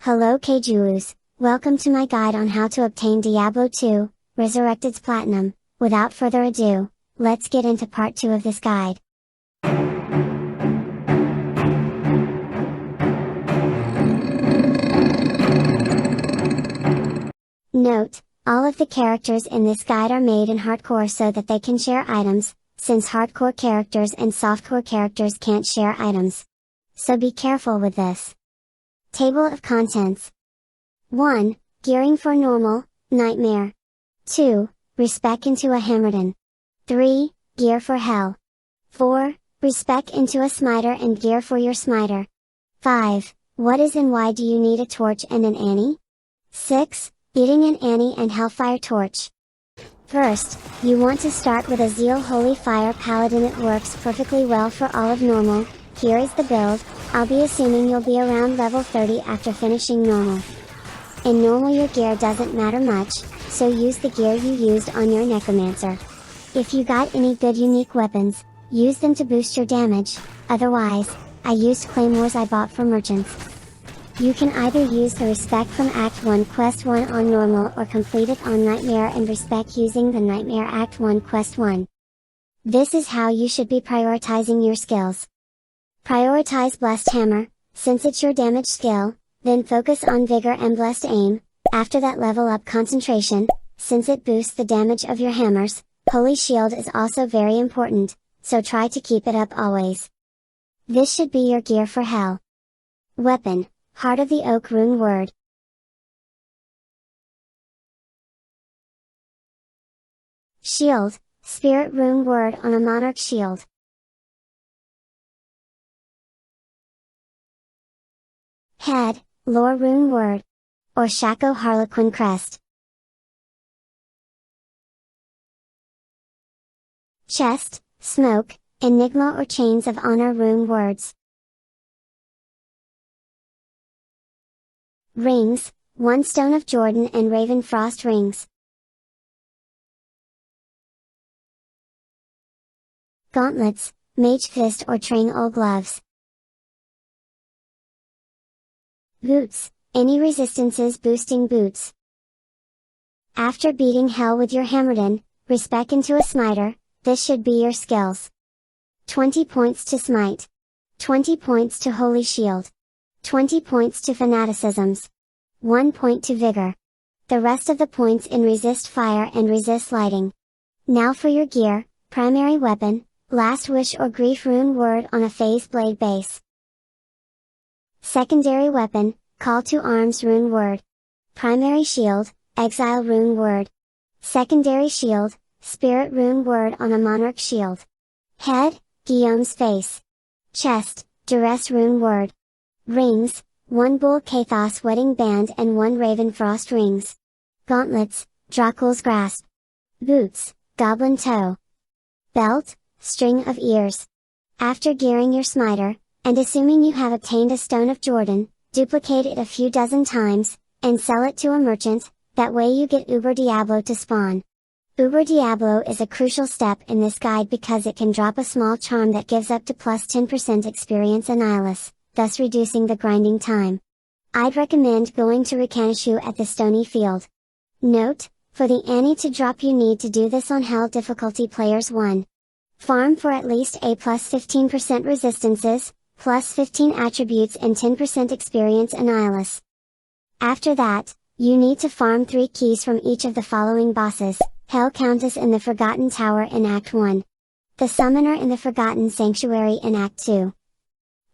Hello Kjuus, welcome to my guide on how to obtain Diablo 2, Resurrected's Platinum. Without further ado, let's get into part 2 of this guide. Note, all of the characters in this guide are made in hardcore so that they can share items, since hardcore characters and softcore characters can't share items. So be careful with this. Table of Contents. 1. Gearing for Normal, Nightmare. 2. Respec into a Hammerden. 3. Gear for Hell. 4. Respec into a Smiter and gear for your Smiter. 5. What is and why do you need a torch and an Annie? 6. Eating an Annie and Hellfire Torch. First, you want to start with a Zeal Holy Fire Paladin. It works perfectly well for all of normal. Here is the build. I'll be assuming you'll be around level 30 after finishing normal. In normal your gear doesn't matter much, so use the gear you used on your Necromancer. If you got any good unique weapons, use them to boost your damage, otherwise, I used claymores I bought from merchants. You can either use the Respec from Act 1 Quest 1 on normal or complete it on Nightmare and Respec using the Nightmare Act 1 Quest 1. This is how you should be prioritizing your skills. Prioritize Blessed Hammer, since it's your damage skill, then focus on Vigor and Blessed Aim. After that level up Concentration, since it boosts the damage of your hammers. Holy Shield is also very important, so try to keep it up always. This should be your gear for Hell. Weapon, Heart of the Oak Rune Word. Shield, Spirit Rune Word on a Monarch Shield. Head, Lore Rune Word. Or Shaco Harlequin Crest. Chest, Smoke, Enigma or Chains of Honor Rune Words. Rings, One Stone of Jordan and Raven Frost Rings. Gauntlets, Mage Fist or Train Old Gloves. Boots, any resistances boosting boots. After beating Hell with your Hammerden, Respec into a Smiter, this should be your skills. 20 points to Smite. 20 points to Holy Shield. 20 points to Fanaticisms. 1 point to Vigor. The rest of the points in Resist Fire and Resist Lighting. Now for your gear, primary weapon, Last Wish or Grief Rune Word on a Phase Blade base. Secondary weapon, Call to Arms Rune Word. Primary shield, Exile Rune Word. Secondary shield, Spirit Rune Word on a Monarch Shield. Head, Guillaume's Face. Chest, Duress Rune Word. Rings, 1 Bull Kathos Wedding Band and 1 Raven Frost Rings. Gauntlets, Dracul's Grasp. Boots, Goblin Toe. Belt, String of Ears. After gearing your Smiter, and assuming you have obtained a Stone of Jordan, duplicate it a few dozen times, and sell it to a merchant, that way you get Uber Diablo to spawn. Uber Diablo is a crucial step in this guide because it can drop a small charm that gives up to plus 10% experience Annihilus, thus reducing the grinding time. I'd recommend going to Rikanishu at the Stony Field. Note, for the Annie to drop you need to do this on Hell difficulty players 1. Farm for at least a plus 15% resistances, plus 15 attributes and 10% experience Annihilus. After that, you need to farm 3 keys from each of the following bosses: Hell Countess in the Forgotten Tower in Act 1. The Summoner in the Forgotten Sanctuary in Act 2.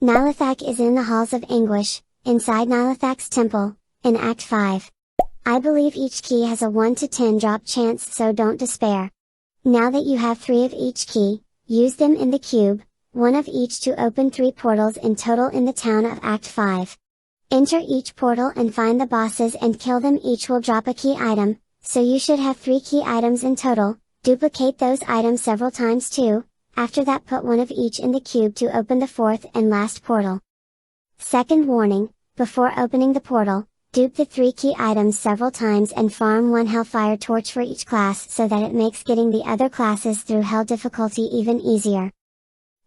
Nilothak is in the Halls of Anguish, inside Nilothak's Temple, in Act 5. I believe each key has a 1 to 10 drop chance, so don't despair. Now that you have 3 of each key, use them in the cube, 1 of each to open 3 portals in total in the town of Act 5. Enter each portal and find the bosses and kill them. Each will drop a key item, so you should have 3 key items in total. Duplicate those items several times too. After that put 1 of each in the cube to open the 4th and last portal. Second warning, before opening the portal, dupe the 3 key items several times and farm 1 Hellfire Torch for each class so that it makes getting the other classes through Hell difficulty even easier.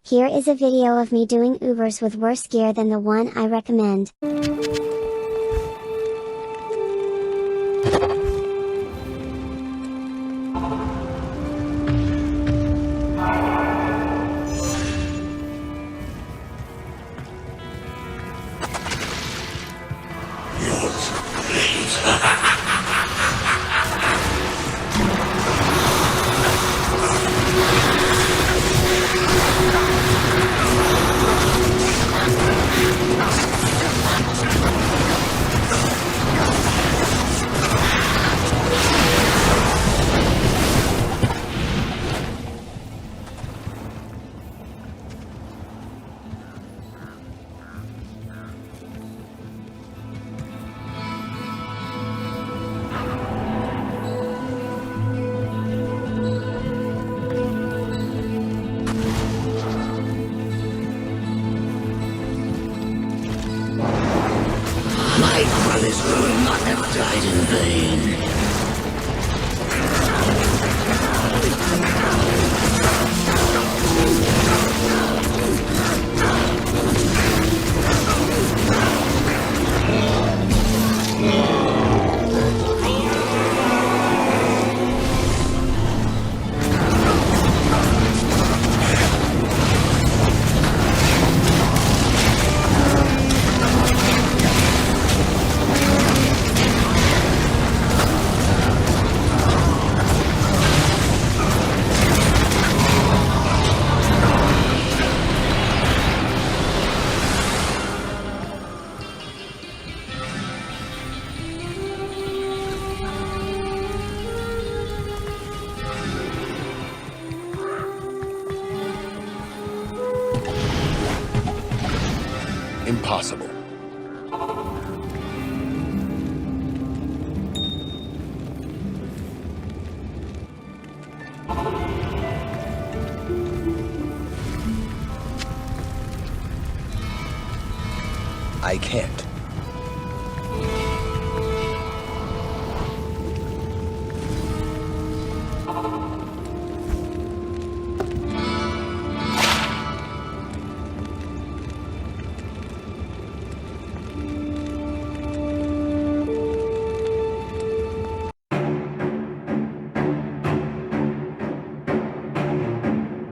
Here is a video of me doing Ubers with worse gear than the one I recommend. My brothers will not have died in vain. Impossible. I can't.